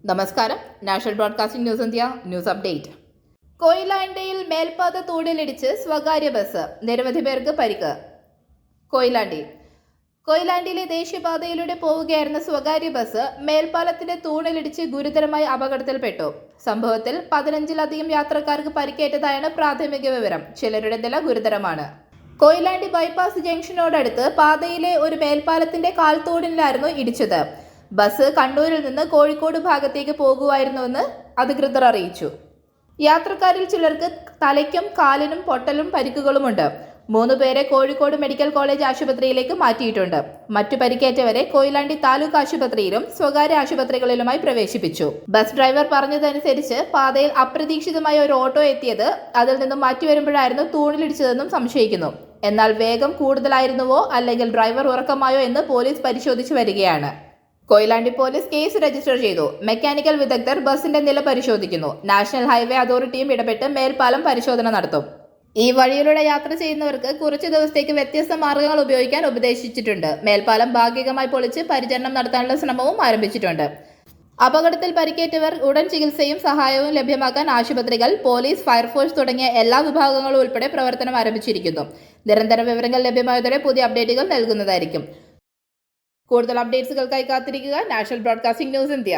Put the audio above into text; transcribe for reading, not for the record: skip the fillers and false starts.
നമസ്കാരം. National broadcasting news India news update. കൊയിലാണ്ടിയിൽ മേൽപ്പാത തൂണിലിടിച്ച് സ്വകാര്യ ബസ്, നിരവധി പേർക്ക് പരിക്ക്. കൊയിലാണ്ടിയിലെ ദേശീയപാതയിലൂടെ പോവുകയായിരുന്ന സ്വകാര്യ ബസ് മേൽപ്പാലത്തിന്റെ തൂണിലിടിച്ച് ഗുരുതരമായി അപകടത്തിൽപ്പെട്ടു. സംഭവത്തിൽ 15ലധികം യാത്രക്കാർക്ക് പരിക്കേറ്റതായാണ് പ്രാഥമിക വിവരം. ചിലരുടെ നില ഗുരുതരമാണ്. കൊയിലാണ്ടി ബൈപ്പാസ് ജംഗ്ഷനോടടുത്ത് പാതയിലെ ഒരു മേൽപ്പാലത്തിന്റെ കാൽത്തൂണിലായിരുന്നു ഇടിച്ചത്. ബസ് കണ്ണൂരിൽ നിന്ന് കോഴിക്കോട് ഭാഗത്തേക്ക് പോകുമായിരുന്നുവെന്ന് അധികൃതർ അറിയിച്ചു. യാത്രക്കാരിൽ ചിലർക്ക് തലയ്ക്കും കാലിനും പൊട്ടലും പരിക്കുകളുമുണ്ട്. 3 പേരെ കോഴിക്കോട് മെഡിക്കൽ കോളേജ് ആശുപത്രിയിലേക്ക് മാറ്റിയിട്ടുണ്ട്. മറ്റു പരിക്കേറ്റവരെ കൊയിലാണ്ടി താലൂക്ക് ആശുപത്രിയിലും സ്വകാര്യ ആശുപത്രികളിലുമായി പ്രവേശിപ്പിച്ചു. ബസ് ഡ്രൈവർ പറഞ്ഞതനുസരിച്ച് പാതയിൽ അപ്രതീക്ഷിതമായ ഒരു ഓട്ടോ എത്തിയത് അതിൽ നിന്നും മാറ്റിവരുമ്പോഴായിരുന്നു തൂണിലിടിച്ചതെന്നും സംശയിക്കുന്നു. എന്നാൽ വേഗം കൂടുതലായിരുന്നുവോ അല്ലെങ്കിൽ ഡ്രൈവർ ഉറക്കമായോ എന്ന് പോലീസ് പരിശോധിച്ചു വരികയാണ്. കൊയിലാണ്ടി പോലീസ് കേസ് രജിസ്റ്റർ ചെയ്തു. മെക്കാനിക്കൽ വിദഗ്ധർ ബസിന്റെ നില പരിശോധിക്കുന്നു. നാഷണൽ ഹൈവേ അതോറിറ്റിയും ഇടപെട്ട് മേൽപ്പാലം പരിശോധന നടത്തും. ഈ വഴിയിലൂടെ യാത്ര ചെയ്യുന്നവർക്ക് കുറച്ചു ദിവസത്തേക്ക് വ്യത്യസ്ത മാർഗങ്ങൾ ഉപയോഗിക്കാൻ ഉപദേശിച്ചിട്ടുണ്ട്. മേൽപ്പാലം ഭാഗികമായി പൊളിച്ച് പരിചരണം നടത്താനുള്ള ശ്രമവും ആരംഭിച്ചിട്ടുണ്ട്. അപകടത്തിൽ പരിക്കേറ്റവർ ഉടൻ ചികിത്സയും സഹായവും ലഭ്യമാക്കാൻ ആശുപത്രികൾ, പോലീസ്, ഫയർഫോഴ്സ് തുടങ്ങിയ എല്ലാ വിഭാഗങ്ങളും ഉൾപ്പെടെ പ്രവർത്തനം ആരംഭിച്ചിരിക്കുന്നു. നിരന്തര വിവരങ്ങൾ ലഭ്യമായതോടെ പുതിയ അപ്ഡേറ്റുകൾ നൽകുന്നതായിരിക്കും. കൂടുതൽ അപ്ഡേറ്റ്സുകൾക്കായി കാത്തിരിക്കുക. National broadcasting news India.